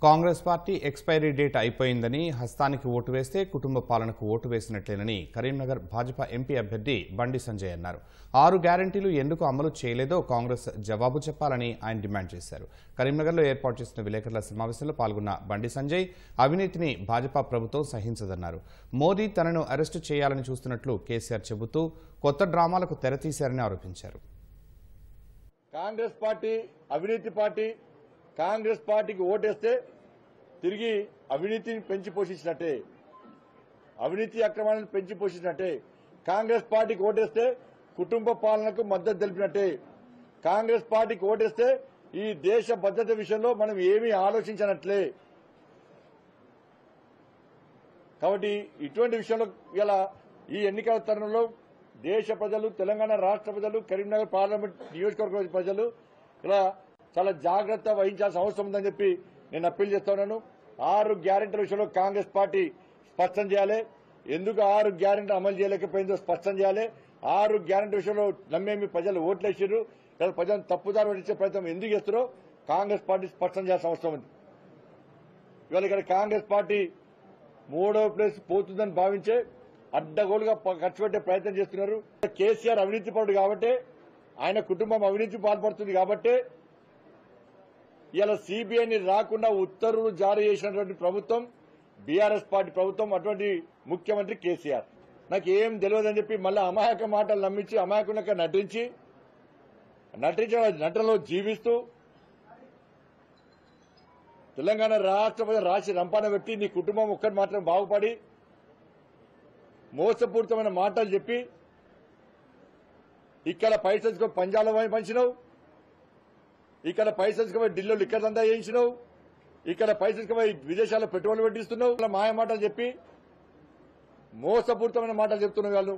Congress party expiry date అయిపోయిందని, హస్తానికి vote వేస్తే కుటుంబ పాలనకు ఓటు వేసినట్లేనని కరీంనగర్ భాజపా ఎంపీ అభ్యర్థి బండి సంజయ్ అన్నారు. 6 గ్యారంటీలు ఎందుకు అమలు చేయలేదో కాంగ్రెస్ జవాబు చెప్పాలని ఆయన డిమాండ్ చేశారు. కరీంనగర్లో ఏర్పాటు చేసిన విలేకరుల సమావేశంలో పాల్గొన్న బండి సంజయ్ అవినీతిని భాజపా ప్రభుత్వం సహించదన్నారు. మోదీ తనను అరెస్టు చేయాలని చూస్తున్నట్లు కేసీఆర్ చెబుతూ కొత్త డ్రామాలకు తెరతీశారని ఆరోపించారు. కాంగ్రెస్ పార్టీ అవినీతి పార్టీ, కాంగ్రెస్ పార్టీకి ఓటేస్తే తిరిగి అవినీతిని పెంచి పోషించినట్టే, అవినీతి అక్రమాలను పెంచి పోషించినట్టే. కాంగ్రెస్ పార్టీకి ఓటేస్తే కుటుంబ పాలనకు మద్దతు తెలిపినట్టే. కాంగ్రెస్ పార్టీకి ఓటేస్తే ఈ దేశ భద్రత విషయంలో మనం ఏమీ ఆలోచించనట్లే. కాబట్టి ఇటువంటి విషయంలో ఇలా ఈ ఎన్నికల తరుణంలో దేశ ప్రజలు, తెలంగాణ రాష్ట్ర ప్రజలు, కరీంనగర్ పార్లమెంట్ నియోజకవర్గ ప్రజలు ఇలా చాలా జాగ్రత్త వహించాల్సిన అవసరం ఉందని చెప్పి నేను అప్పీల్ చేస్తా ఉన్నాను. 6 గ్యారెంటీల విషయంలో కాంగ్రెస్ పార్టీ స్పష్టం చేయాలి. ఎందుకు 6 గ్యారెంటీలు అమలు చేయలేకపోయిందో స్పష్టం చేయాలి. 6 గ్యారెంటీ విషయంలో నమ్మేమి ప్రజలు ఓట్లేసారు, ప్రజలను తప్పుదారి పట్టించే ప్రయత్నం ఎందుకు చేస్తారో కాంగ్రెస్ పార్టీ స్పష్టం చేయాల్సిన అవసరం ఉంది. ఇవాళ ఇక్కడ కాంగ్రెస్ పార్టీ 3వ ప్లేస్ పోతుందని భావించే అడ్డగోలుగా ఖర్చు పెట్టే ప్రయత్నం చేస్తున్నారు. కేసీఆర్ అవినీతి పరుడు కాబట్టి, ఆయన కుటుంబం అవినీతి పాల్పడుతుంది కాబట్టి ఇలా సిబిఐని రాకుండా ఉత్తర్వులు జారీ చేసినటువంటి ప్రభుత్వం బీఆర్ఎస్ పార్టీ ప్రభుత్వం, అటువంటి ముఖ్యమంత్రి కేసీఆర్. నాకు ఏం తెలియదని చెప్పి మళ్ళీ అమాయక మాటలు నమ్మించి అమాయకునిగా నటనలో జీవిస్తూ తెలంగాణ రాష్ట్ర ప్రజలు రాసి రంపాన పెట్టి నీ కుటుంబం ఒక్కటి మాత్రం బాగుపడి మోసపూరితమైన మాటలు చెప్పి ఇక్కడ పైసలు పంజాబ్ పంచినావు, ఇక్కడ పైసలు ఢిల్లీలో లిక్కర్ దందా చేయించినావు, ఇక్కడ పైసలు విదేశాల్లో పెట్రోల్ పెట్టిస్తున్నావు. మాయ మాటలు చెప్పి మోసపూరితమైన మాటలు చెప్తున్నావు. వాళ్ళు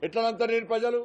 ఎట్లా నమ్ముతారు ప్రజలు?